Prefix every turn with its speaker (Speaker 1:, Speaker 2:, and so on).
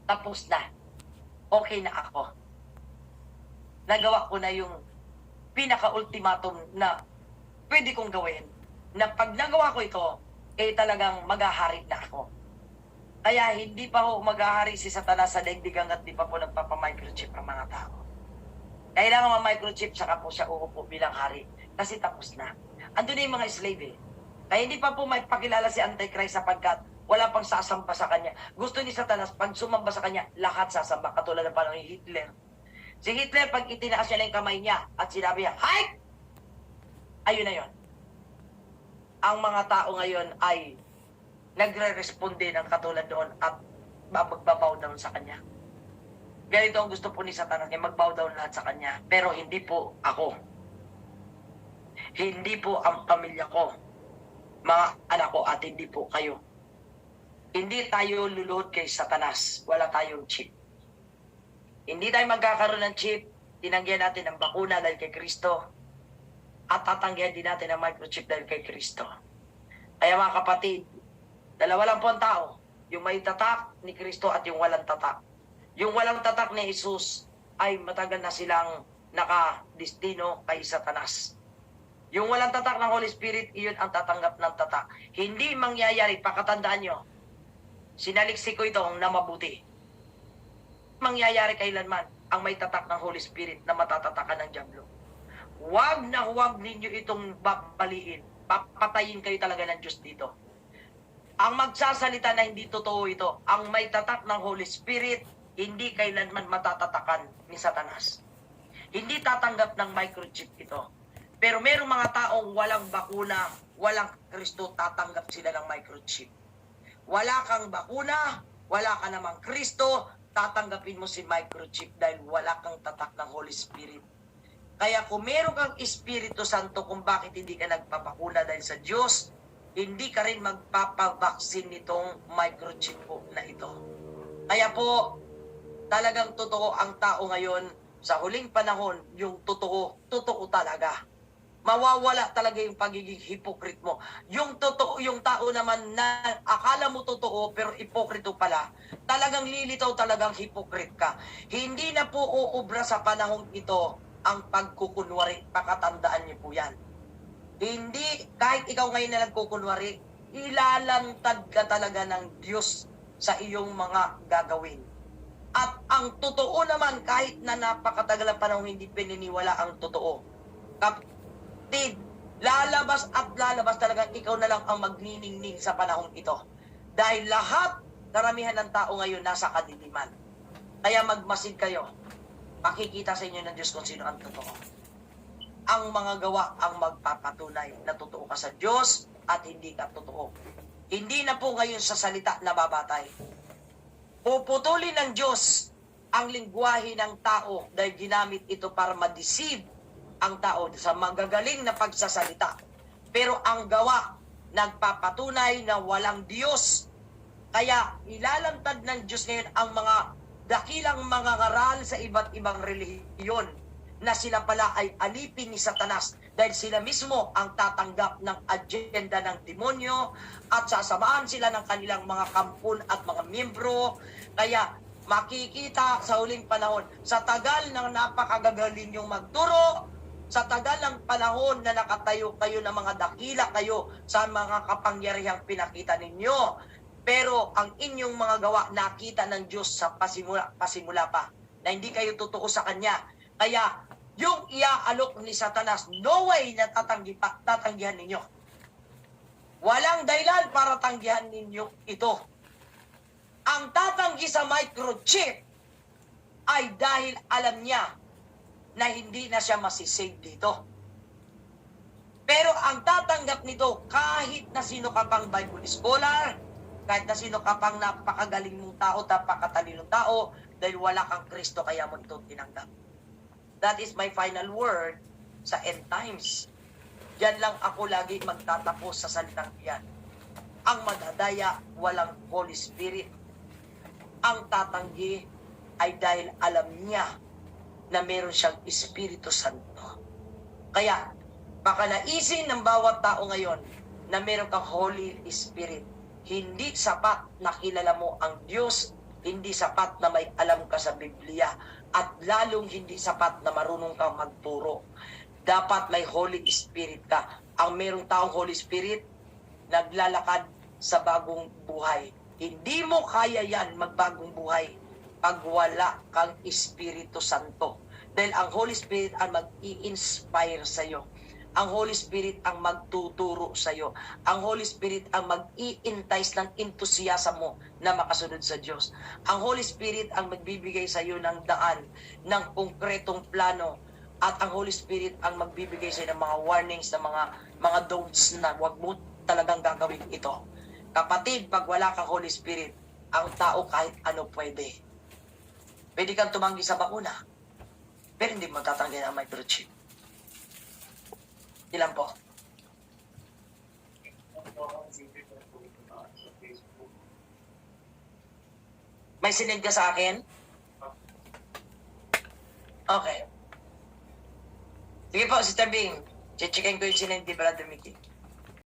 Speaker 1: tapos na. Okay na ako. Nagawa ko na yung pinaka-ultimatum na pwede kong gawin. Na pag nagawa ko ito, talagang maghahari na ako. Kaya hindi pa ho maghahari si Satanas sa daigdigan at di pa po nagpapamicrochip ang mga tao. Kailangan ma-microchip, saka po siya uupo bilang hari. Kasi tapos na. Andun na yung mga slave Kaya hindi pa po may pakilala si Antichrist sapagkat wala pang sasamba sa kanya. Gusto ni Satanas, pag sumamba sa kanya, lahat sasamba. Katulad ng panahon ni Hitler. Si Hitler, pag itinaas niya na yung kamay niya at sinabi niya, "Hike!" Ayun na yun. Ang mga tao ngayon ay nagre-responde ng katulad doon at magbabow down sa kanya. Ganito ang gusto po ni Satanas, magbow down lahat sa kanya. Pero hindi po ako. Hindi po ang pamilya ko, mga anak ko, at hindi po kayo. Hindi tayo luluhod kay Satanas. Wala tayong chip. Hindi tayo magkakaroon ng chip. Tinanggihan natin ang bakuna dahil kay Kristo. At tatanggihan din natin ang microchip dahil kay Kristo. Kaya mga kapatid, dalawa lang po ang tao. Yung may tatak ni Kristo at yung walang tatak. Yung walang tatak ni Jesus ay matagal na silang nakadestino kay Satanas. Yung walang tatak ng Holy Spirit, iyon ang tatanggap ng tatak. Hindi mangyayari, pakatandaan nyo, sinaliksik ko ito na mabuti. Mangyayari kailanman ang may tatak ng Holy Spirit na matatatakan ng dyablo. Huwag na huwag ninyo itong babaliin. Papatayin kayo talaga ng Diyos dito. Ang magsasalita na hindi totoo ito, ang may tatak ng Holy Spirit, hindi kailanman matatatakan ni Satanas. Hindi tatanggap ng microchip ito. Pero merong mga taong walang bakuna, walang Kristo, tatanggap sila ng microchip. Wala kang bakuna, wala ka namang Kristo, tatanggapin mo si microchip dahil wala kang tatak ng Holy Spirit. Kaya kung meron kang Espiritu Santo kung bakit hindi ka nagpapakuna dahil sa Diyos, hindi ka rin magpapavaksin nitong microchip po na ito. Kaya po, talagang totoo ang tao ngayon sa huling panahon, yung totoo talaga. Mawawala talaga yung pagiging hypocrite mo. Yung totoo, yung tao naman na akala mo totoo pero hipokrito pala, talagang lilitaw, talagang hypocrite ka. Hindi na po uubra sa panahong ito ang pagkukunwari. Pakatandaan niyo po yan. Hindi, kahit ikaw ngayon na nagkukunwari, ilalantad ka talaga ng Diyos sa iyong mga gagawin. At ang totoo naman, kahit na napakatagal ang panahon hindi pininiwala ang totoo, kapatid, lalabas at lalabas talagang ikaw na lang ang magniningning sa panahon ito. Dahil lahat, karamihan ng tao ngayon nasa kadiliman. Kaya magmasid kayo. Makikita sa inyo ng Diyos kung sino ang totoo. Ang mga gawa ang magpapatunay na totoo ka sa Diyos at hindi ka totoo. Hindi na po ngayon sa salita na babatay. Puputulin ng Diyos ang lingwahe ng tao dahil ginamit ito para ma-deceive ang tao sa magagaling na pagsasalita. Pero ang gawa, nagpapatunay na walang Diyos. Kaya ilalantad ng Diyos ngayon ang mga dakilang mga ngaral sa iba't ibang relihiyon na sila pala ay alipin ni Satanas dahil sila mismo ang tatanggap ng agenda ng demonyo at sasamaan sila ng kanilang mga kampon at mga miyembro. Kaya makikita sa huling panahon, sa tagal ng napakagagaling yung magturo, sa tagal ng panahon na nakatayo kayo ng mga dakila kayo sa mga kapangyarihang pinakita ninyo. Pero ang inyong mga gawa nakita ng Diyos sa pasimula pa na hindi kayo totoo sa Kanya. Kaya yung iaalok ni Satanas, no way na tatanggihan ninyo. Walang dahilan para tanggihan ninyo ito. Ang tatanggi sa microchip ay dahil alam niya na hindi na siya masisave dito. Pero ang tatanggap nito, kahit na sino ka pang Bible scholar, kahit na sino ka pang napakagaling mong tao, napakatalinong tao, dahil wala kang Kristo, kaya mo ito tinanggap. That is my final word sa end times. Diyan lang ako lagi magtatapos sa salitang iyan. Ang madadaya, walang Holy Spirit. Ang tatanggi ay dahil alam niya na meron siyang Espiritu Santo. Kaya, baka naisin ng bawat tao ngayon na meron kang Holy Spirit. Hindi sapat na kilala mo ang Diyos hindi sapat na may alam ka sa Biblia at lalong hindi sapat na marunong kang magturo. Dapat may Holy Spirit ka. Ang merong taong Holy Spirit, naglalakad sa bagong buhay. Hindi mo kaya yan magbagong buhay pag wala kang Espiritu Santo. Dahil ang Holy Spirit ang mag-i-inspire sa'yo. Ang Holy Spirit ang magtuturo sa'yo. Ang Holy Spirit ang mag-i-entice ng entusiasm mo na makasunod sa Diyos. Ang Holy Spirit ang magbibigay sa'yo ng daan, ng konkretong plano. At ang Holy Spirit ang magbibigay sa'yo ng mga warnings, ng mga don'ts na huwag mo talagang gagawin ito. Kapatid, pag wala kang Holy Spirit, ang tao kahit ano pwede. Pwede kang tumanggi sa bakuna, pero hindi mo tatanggi ang microchip. Ilan po? May sinend ka sa akin? Okay. Sige po, Sister Bing. Checkin ko yung sinend ni Brother Mickey.